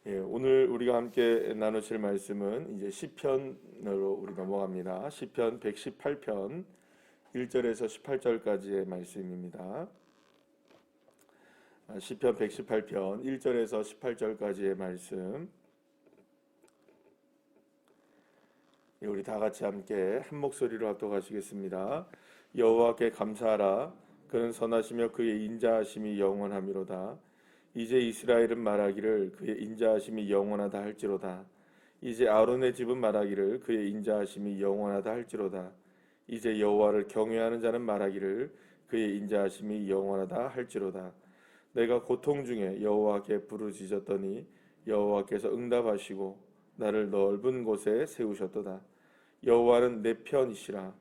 오늘 우리가 함께 나누실 말씀은 이제 시편으로 우리 넘어갑니다. 시편 118편 1절에서 18절까지의 말씀입니다. 시편 118편 1절에서 18절까지의 말씀. 우리 다 같이 함께 한 목소리로 합독하시겠습니다. 여호와께 감사하라. 그는 선하시며 그의 인자하심이 영원하미로다. 이제 이스라엘은 말하기를 그의 인자하심이 영원하다 할지로다. 이제 아론의 집은 말하기를 그의 인자하심이 영원하다 할지로다. 이제 여호와를 경외하는 자는 말하기를 그의 인자하심이 영원하다 할지로다. 내가 고통 중에 여호와께 부르짖었더니 여호와께서 응답하시고 나를 넓은 곳에 세우셨도다. 여호와는 내 편이시라.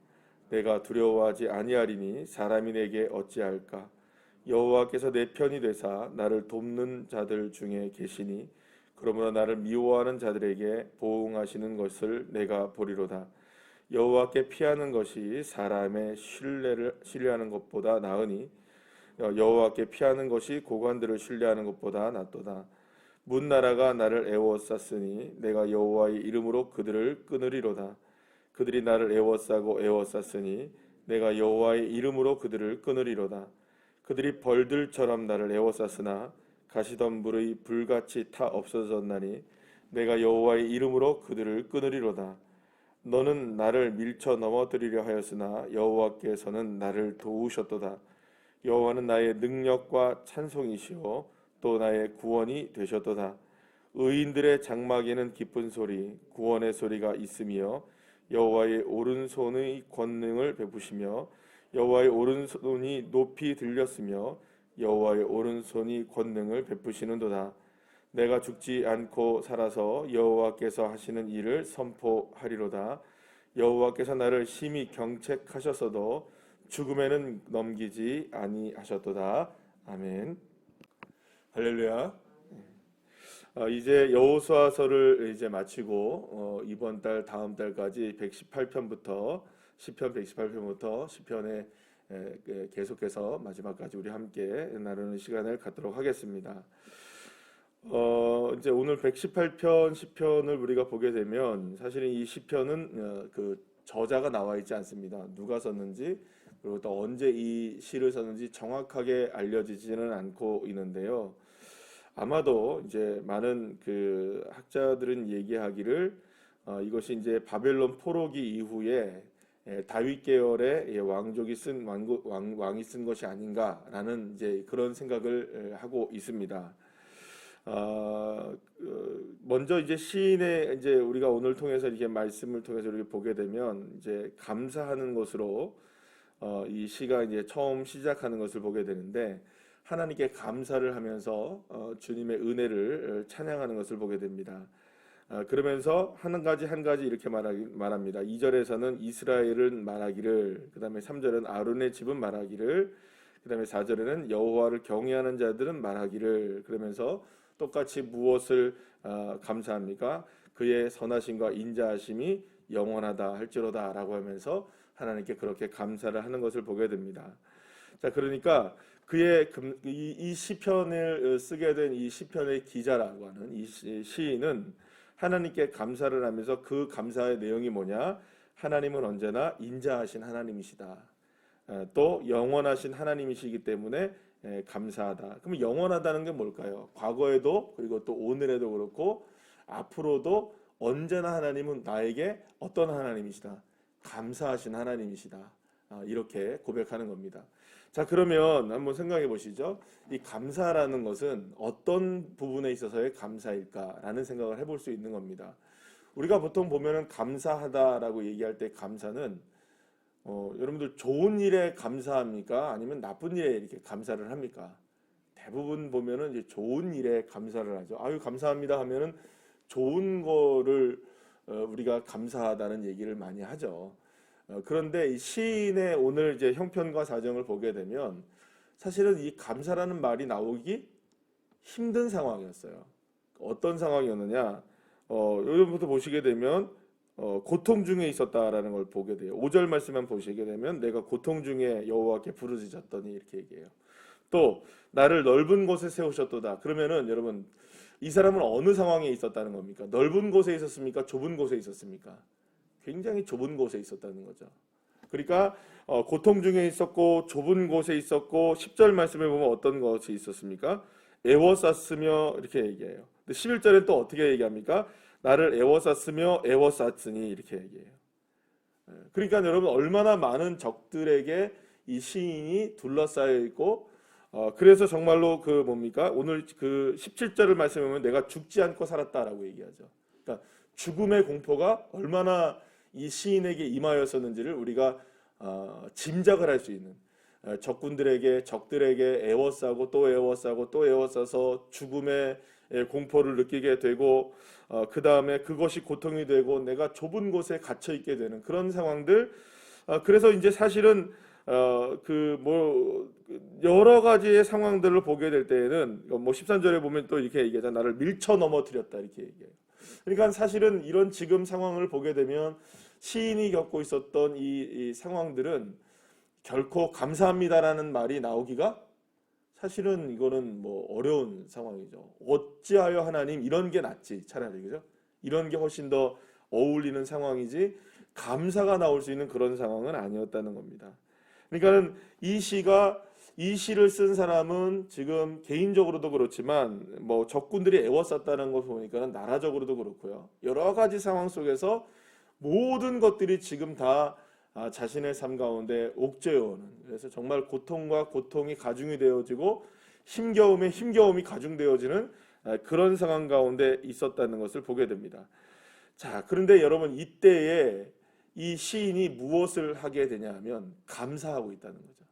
내가 두려워하지 아니하리니 사람이 내게 어찌할까. 여호와께서 내 편이 되사 나를 돕는 자들 중에 계시니 그러므로 나를 미워하는 자들에게 보응하시는 것을 내가 보리로다. 여호와께 피하는 것이 사람의 신뢰하는 것보다 나으니 여호와께 피하는 것이 고관들을 신뢰하는 것보다 낫도다. 문나라가 나를 애워쌌으니 내가 여호와의 이름으로 그들을 끊으리로다. 그들이 나를 애워쌌으니 내가 여호와의 이름으로 그들을 끊으리로다. 그들이 벌들처럼 나를 애워쌌으나 가시덤불의 불같이 타 없어졌나니 내가 여호와의 이름으로 그들을 끊으리로다. 너는 나를 밀쳐 넘어뜨리려 하였으나 여호와께서는 나를 도우셨도다. 여호와는 나의 능력과 찬송이시오 또 나의 구원이 되셨도다. 의인들의 장막에는 기쁜 소리 구원의 소리가 있으며 여호와의 오른손의 권능을 베푸시며 여호와의 오른손이 높이 들렸으며 여호와의 오른손이 권능을 베푸시는도다. 내가 죽지 않고 살아서 여호와께서 하시는 일을 선포하리로다. 여호와께서 나를 심히 경책하셨어도 죽음에는 넘기지 아니하셨도다. 아멘. 할렐루야. 이제 여호수아서를 이제 마치고 이번 달 다음 달까지 118편부터 시편 118편부터 시편에 계속해서 마지막까지 우리 함께 나누는 시간을 갖도록 하겠습니다. 이제 오늘 118편 시편을 우리가 보게 되면 사실은 이 시편은 그 저자가 나와 있지 않습니다. 누가 썼는지 그리고 또 언제 이 시를 썼는지 정확하게 알려지지는 않고 있는데요. 아마도 이제 많은 그 학자들은 얘기하기를 이것이 이제 바벨론 포로기 이후에 다윗 계열의 왕족이 쓴 왕이 쓴 것이 아닌가라는 이제 그런 생각을 하고 있습니다. 먼저 이제 시인의 이제 우리가 오늘 통해서 이렇게 말씀을 통해서 이렇게 보게 되면 이제 감사하는 것으로 이 시가 이제 처음 시작하는 것을 보게 되는데 하나님께 감사를 하면서 주님의 은혜를 찬양하는 것을 보게 됩니다. 그러면서 한 가지 이렇게 말합니다. 2절에서는 이스라엘은 말하기를, 그 다음에 3절은 아론의 집은 말하기를, 그 다음에 4절에는 여호와를 경외하는 자들은 말하기를, 그러면서 똑같이 무엇을 감사합니까? 그의 선하심과 인자하심이 영원하다 할지로다 라고 하면서 하나님께 그렇게 감사를 하는 것을 보게 됩니다. 자, 그러니까 이 시편을 쓰게 된 이 시편의 기자라고 하는 이 시인은 하나님께 감사를 하면서 그 감사의 내용이 뭐냐? 하나님은 언제나 인자하신 하나님이시다. 또 영원하신 하나님이시기 때문에 감사하다. 그럼 영원하다는 게 뭘까요? 과거에도 그리고 또 오늘에도 그렇고 앞으로도 언제나 하나님은 나에게 어떤 하나님이시다? 감사하신 하나님이시다. 이렇게 고백하는 겁니다. 자, 그러면 한번 생각해 보시죠. 이 감사라는 것은 어떤 부분에 있어서의 감사일까라는 생각을 해볼 수 있는 겁니다. 우리가 보통 보면은 감사하다라고 얘기할 때 감사는 여러분들 좋은 일에 감사합니까? 아니면 나쁜 일에 이렇게 감사를 합니까? 대부분 보면은 이제 좋은 일에 감사를 하죠. 아유, 감사합니다 하면은 좋은 거를 우리가 감사하다는 얘기를 많이 하죠. 그런데 이 시인의 오늘 이제 형편과 사정을 보게 되면 사실은 이 감사라는 말이 나오기 힘든 상황이었어요. 어떤 상황이었느냐? 여러분부터 보시게 되면 고통 중에 있었다라는 걸 보게 돼요. 5절 말씀만 보시게 되면 내가 고통 중에 여호와께 부르짖었더니 이렇게 얘기해요. 또 나를 넓은 곳에 세우셨도다. 그러면은 여러분 이 사람은 어느 상황에 있었다는 겁니까? 넓은 곳에 있었습니까? 좁은 곳에 있었습니까? 굉장히 좁은 곳에 있었다는 거죠. 그러니까 고통 중에 있었고 좁은 곳에 있었고 10절 말씀에 보면 어떤 것이 있었습니까? 애워쌌으며 이렇게 얘기해요. 근데 11절에 또 어떻게 얘기합니까? 나를 애워쌌으며 애워쌌으니 이렇게 얘기해요. 그러니까 여러분 얼마나 많은 적들에게 이 시인이 둘러싸여 있고 그래서 정말로 그 뭡니까? 오늘 그 17절을 말씀해 보면 내가 죽지 않고 살았다라고 얘기하죠. 그러니까 죽음의 공포가 얼마나 이 시인에게 임하였었는지를 우리가 짐작을 할 수 있는 적들에게 애워싸고 또 애워싸고 또 애워싸서 죽음의 공포를 느끼게 되고 그 다음에 그것이 고통이 되고 내가 좁은 곳에 갇혀 있게 되는 그런 상황들. 그래서 이제 사실은 여러 가지의 상황들을 보게 될 때에는 뭐 13절에 보면 또 이렇게 얘기하잖아. 나를 밀쳐 넘어뜨렸다 이렇게 얘기해요. 그러니까 사실은 이런 지금 상황을 보게 되면 시인이 겪고 있었던 이 상황들은 결코 감사합니다라는 말이 나오기가 사실은 이거는 뭐 어려운 상황이죠. 어찌하여 하나님 이런 게 낫지 차라리 그죠? 이런 게 훨씬 더 어울리는 상황이지 감사가 나올 수 있는 그런 상황은 아니었다는 겁니다. 그러니까는 이 시를 쓴 사람은 지금 개인적으로도 그렇지만 뭐 적군들이 애워쌌다는 걸 보니까는 나라적으로도 그렇고요. 여러 가지 상황 속에서 모든 것들이 지금 다 자신의 삶 가운데 옥죄어오는 그래서 정말 고통과 고통이 가중이 되어지고 힘겨움에 힘겨움이 가중되어지는 그런 상황 가운데 있었다는 것을 보게 됩니다. 자, 그런데 여러분 이때에 이 시인이 무엇을 하게 되냐 하면 감사하고 있다는 거죠.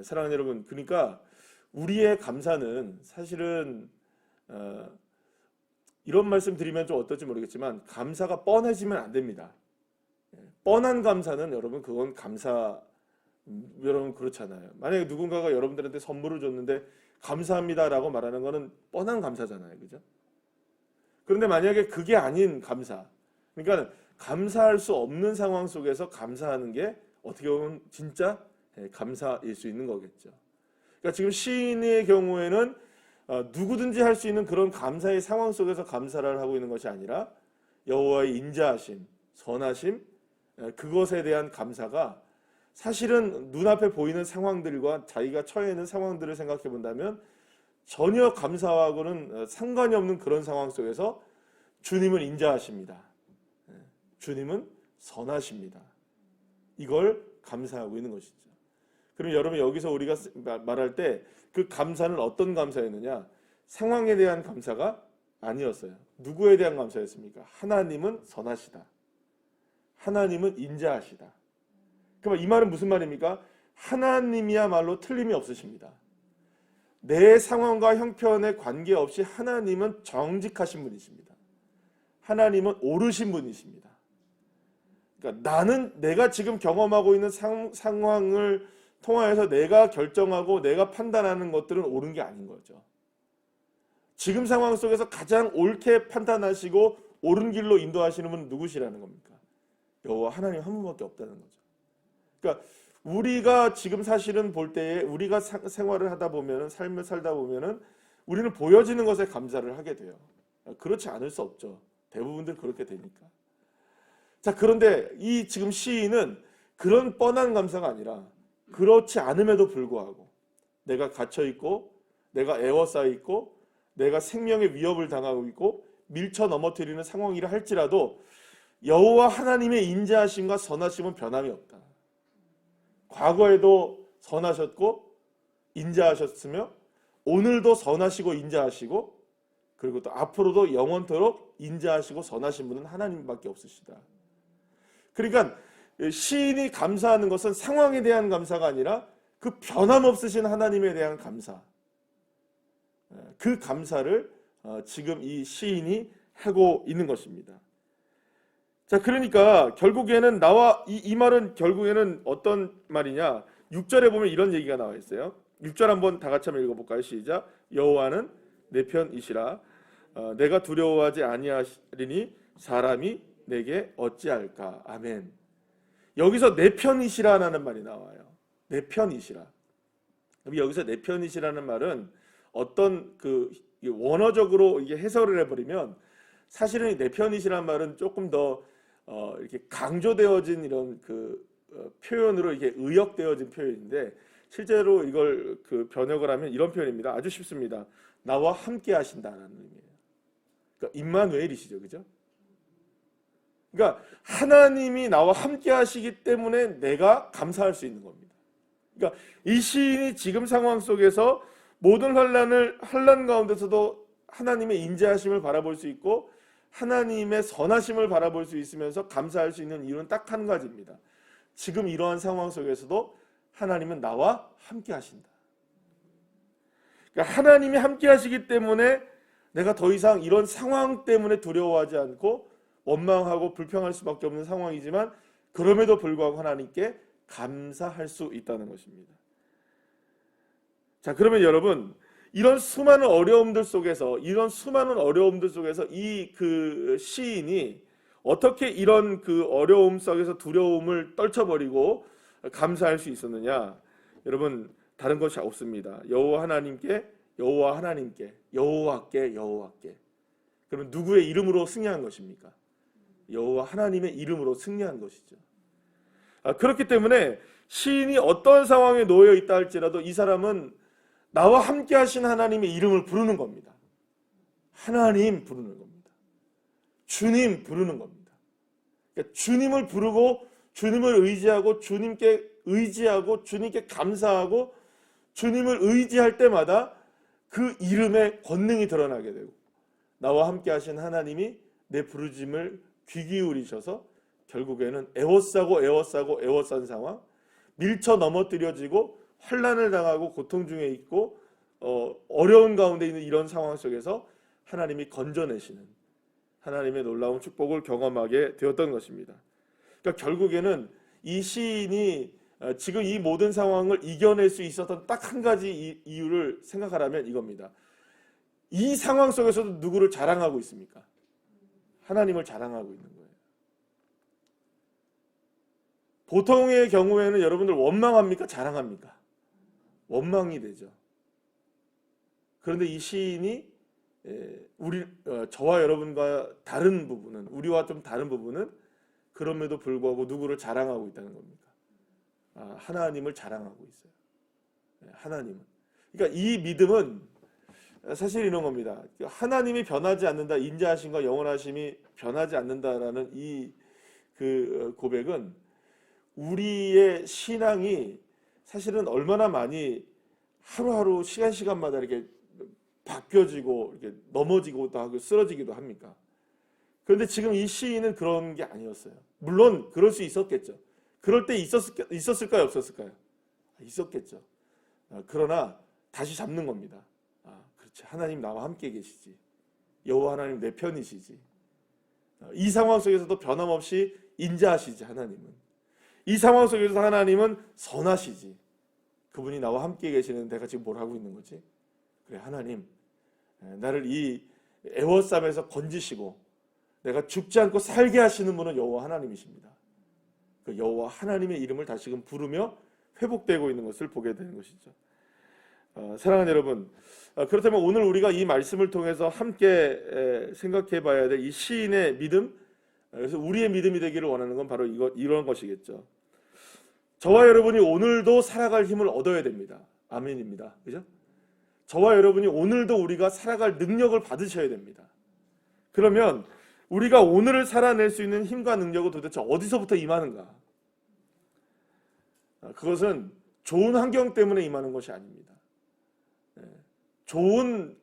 사랑하는 여러분, 그러니까 우리의 감사는 사실은 이런 말씀 드리면 좀 어떨지 모르겠지만 감사가 뻔해지면 안 됩니다. 뻔한 감사는 여러분 그건 감사 여러분 그렇잖아요. 만약에 누군가가 여러분들한테 선물을 줬는데 감사합니다라고 말하는 거는 뻔한 감사잖아요. 그죠? 그런데 만약에 그게 아닌 감사. 그러니까 감사할 수 없는 상황 속에서 감사하는 게 어떻게 보면 진짜 감사일 수 있는 거겠죠. 그러니까 지금 시인의 경우에는 누구든지 할 수 있는 그런 감사의 상황 속에서 감사를 하고 있는 것이 아니라 여호와의 인자하심, 선하심, 그것에 대한 감사가 사실은 눈앞에 보이는 상황들과 자기가 처해 있는 상황들을 생각해 본다면 전혀 감사하고는 상관이 없는 그런 상황 속에서 주님은 인자하십니다. 주님은 선하십니다. 이걸 감사하고 있는 것이죠. 그럼 여러분 여기서 우리가 말할 때 그 감사는 어떤 감사였느냐? 상황에 대한 감사가 아니었어요. 누구에 대한 감사였습니까? 하나님은 선하시다. 하나님은 인자하시다. 그럼 이 말은 무슨 말입니까? 하나님이야말로 틀림이 없으십니다. 내 상황과 형편에 관계없이 하나님은 정직하신 분이십니다. 하나님은 옳으신 분이십니다. 그러니까 내가 지금 경험하고 있는 상황을 통하여서 내가 결정하고 내가 판단하는 것들은 옳은 게 아닌 거죠. 지금 상황 속에서 가장 옳게 판단하시고 옳은 길로 인도하시는 분은 누구시라는 겁니까? 여호와 하나님 한 분밖에 없다는 거죠. 그러니까 우리가 지금 사실은 볼 때에 우리가 생활을 하다 보면은 삶을 살다 보면은 우리는 보여지는 것에 감사를 하게 돼요. 그렇지 않을 수 없죠. 대부분들 그렇게 되니까. 자, 그런데 이 지금 시인은 그런 뻔한 감사가 아니라 그렇지 않음에도 불구하고 내가 갇혀 있고 내가 애워싸여 있고 내가 생명의 위협을 당하고 있고 밀쳐 넘어뜨리는 상황이라 할지라도 여호와 하나님의 인자하심과 선하심은 변함이 없다. 과거에도 선하셨고 인자하셨으며 오늘도 선하시고 인자하시고 그리고 또 앞으로도 영원토록 인자하시고 선하신 분은 하나님밖에 없으시다. 그러니까 시인이 감사하는 것은 상황에 대한 감사가 아니라 그 변함없으신 하나님에 대한 감사. 그 감사를 지금 이 시인이 하고 있는 것입니다. 자, 그러니까 결국에는 이 말은 결국에는 어떤 말이냐? 6절에 보면 이런 얘기가 나와 있어요. 6절 한번 다 같이 한번 읽어볼까요? 시작. 여호와는 내 편이시라. 내가 두려워하지 아니하리니 사람이 내게 어찌할까? 아멘. 여기서 내 편이시라는 말이 나와요. 내 편이시라. 여기서 내 편이시라는 말은 어떤 원어적으로 이게 해설을 해버리면 사실은 내 편이시란 말은 조금 더 이렇게 강조되어진 이런 표현으로 이게 의역되어진 표현인데 실제로 이걸 번역을 하면 이런 표현입니다. 아주 쉽습니다. 나와 함께 하신다라는 의미예요. 그러니까 임마누엘이시죠, 그죠? 그러니까 하나님이 나와 함께 하시기 때문에 내가 감사할 수 있는 겁니다. 그러니까 이 시인이 지금 상황 속에서 모든 환난 가운데서도 하나님의 인자하심을 바라볼 수 있고 하나님의 선하심을 바라볼 수 있으면서 감사할 수 있는 이유는 딱 한 가지입니다. 지금 이러한 상황 속에서도 하나님은 나와 함께 하신다. 그러니까 하나님이 함께 하시기 때문에 내가 더 이상 이런 상황 때문에 두려워하지 않고 원망하고 불평할 수밖에 없는 상황이지만 그럼에도 불구하고 하나님께 감사할 수 있다는 것입니다. 자, 그러면 여러분 이런 수많은 어려움들 속에서 이 시인이 어떻게 이런 어려움 속에서 두려움을 떨쳐버리고 감사할 수 있었느냐? 여러분 다른 것이 없습니다. 여호와께. 그러면 누구의 이름으로 승리한 것입니까? 여호와 하나님의 이름으로 승리한 것이죠. 그렇기 때문에 시인이 어떤 상황에 놓여 있다 할지라도 이 사람은 나와 함께 하신 하나님의 이름을 부르는 겁니다. 하나님 부르는 겁니다. 주님 부르는 겁니다. 그러니까 주님을 부르고 주님을 의지하고 주님께 감사하고 주님을 의지할 때마다 그 이름의 권능이 드러나게 되고 나와 함께 하신 하나님이 내 부르짖음을 귀 기울이셔서 결국에는 에워싼 상황, 밀쳐 넘어뜨려지고 환난을 당하고 고통 중에 있고 어려운 가운데 있는 이런 상황 속에서 하나님이 건져내시는 하나님의 놀라운 축복을 경험하게 되었던 것입니다. 그러니까 결국에는 이 시인이 지금 이 모든 상황을 이겨낼 수 있었던 딱 한 가지 이유를 생각하라면 이겁니다. 이 상황 속에서도 누구를 자랑하고 있습니까? 하나님을 자랑하고 있는 거예요. 보통의 경우에는 여러분들 원망합니까? 자랑합니까? 원망이 되죠. 그런데 이 시인이 저와 여러분과 다른 부분은, 우리와 좀 다른 부분은 그럼에도 불구하고 누구를 자랑하고 있다는 겁니다. 하나님을 자랑하고 있어요. 하나님은. 그러니까 이 믿음은 사실 이런 겁니다. 하나님이 변하지 않는다, 인자하심과 영원하심이 변하지 않는다라는 이 고백은 우리의 신앙이 사실은 얼마나 많이 하루하루 시간마다 이렇게 바뀌어지고 이렇게 넘어지기도 하고 쓰러지기도 합니까? 그런데 지금 이 시인은 그런 게 아니었어요. 물론 그럴 수 있었겠죠. 그럴 때 있었을까요? 없었을까요? 있었겠죠. 그러나 다시 잡는 겁니다. 그렇지. 하나님 나와 함께 계시지. 여호와 하나님 내 편이시지. 이 상황 속에서도 변함없이 인자하시지. 하나님은. 이 상황 속에서 하나님은 선하시지. 그분이 나와 함께 계시는 내가 지금 뭘 하고 있는 거지? 그래, 하나님 나를 이 애워쌈에서 건지시고 내가 죽지 않고 살게 하시는 분은 여호와 하나님이십니다. 그 여호와 하나님의 이름을 다시금 부르며 회복되고 있는 것을 보게 되는 것이죠. 사랑하는 여러분, 그렇다면 오늘 우리가 이 말씀을 통해서 함께 생각해 봐야 될 이 시인의 믿음, 그래서 우리의 믿음이 되기를 원하는 건 바로 이런 것이겠죠. 저와 여러분이 오늘도 살아갈 힘을 얻어야 됩니다. 아멘입니다. 그죠? 저와 여러분이 오늘도 우리가 살아갈 능력을 받으셔야 됩니다. 그러면 우리가 오늘을 살아낼 수 있는 힘과 능력은 도대체 어디서부터 임하는가? 그것은 좋은 환경 때문에 임하는 것이 아닙니다. 좋은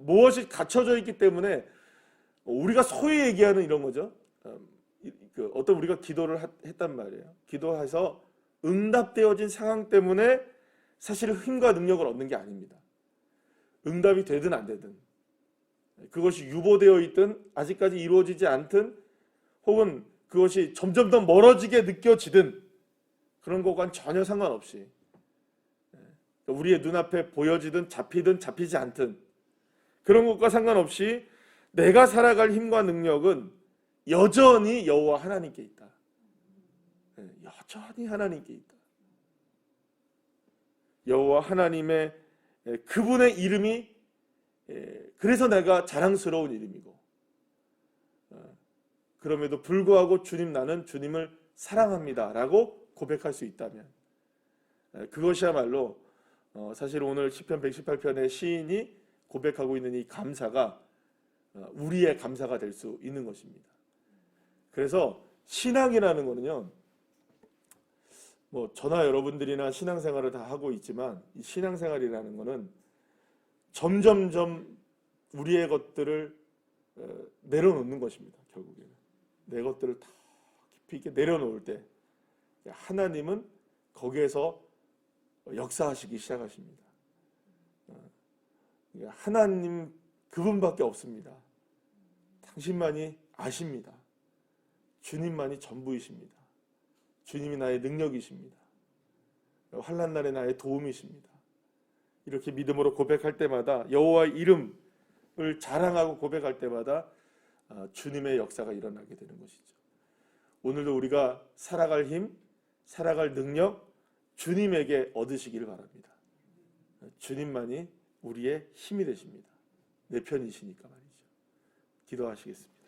무엇이 갖춰져 있기 때문에 우리가 소위 얘기하는 이런 거죠. 어떤 우리가 기도를 했단 말이에요. 기도해서 응답되어진 상황 때문에 사실 힘과 능력을 얻는 게 아닙니다. 응답이 되든 안 되든 그것이 유보되어 있든 아직까지 이루어지지 않든 혹은 그것이 점점 더 멀어지게 느껴지든 그런 것과는 전혀 상관없이 우리의 눈앞에 보여지든 잡히든 잡히지 않든 그런 것과 상관없이 내가 살아갈 힘과 능력은 여전히 여호와 하나님께 있다. 여전히 하나님께 있다. 여호와 하나님의 그분의 이름이 그래서 내가 자랑스러운 이름이고, 그럼에도 불구하고 주님, 나는 주님을 사랑합니다 라고 고백할 수 있다면, 그것이야말로 사실 오늘 시편 118편의 시인이 고백하고 있는 이 감사가 우리의 감사가 될 수 있는 것입니다. 그래서 신앙이라는 거는요, 저나 여러분들이나 신앙생활을 다 하고 있지만, 이 신앙생활이라는 거는 점점점 우리의 것들을 내려놓는 것입니다. 결국에는 내 것들을 다 깊이 있게 내려놓을 때 하나님은 거기에서 역사하시기 시작하십니다. 하나님 그분밖에 없습니다. 당신만이 아십니다. 주님만이 전부이십니다. 주님이 나의 능력이십니다. 환난 날에 나의 도움이십니다. 이렇게 믿음으로 고백할 때마다, 여호와의 이름을 자랑하고 고백할 때마다 주님의 역사가 일어나게 되는 것이죠. 오늘도 우리가 살아갈 힘, 살아갈 능력 주님에게 얻으시기를 바랍니다. 주님만이 우리의 힘이 되십니다. 내 편이시니까 말이죠. 기도하시겠습니다.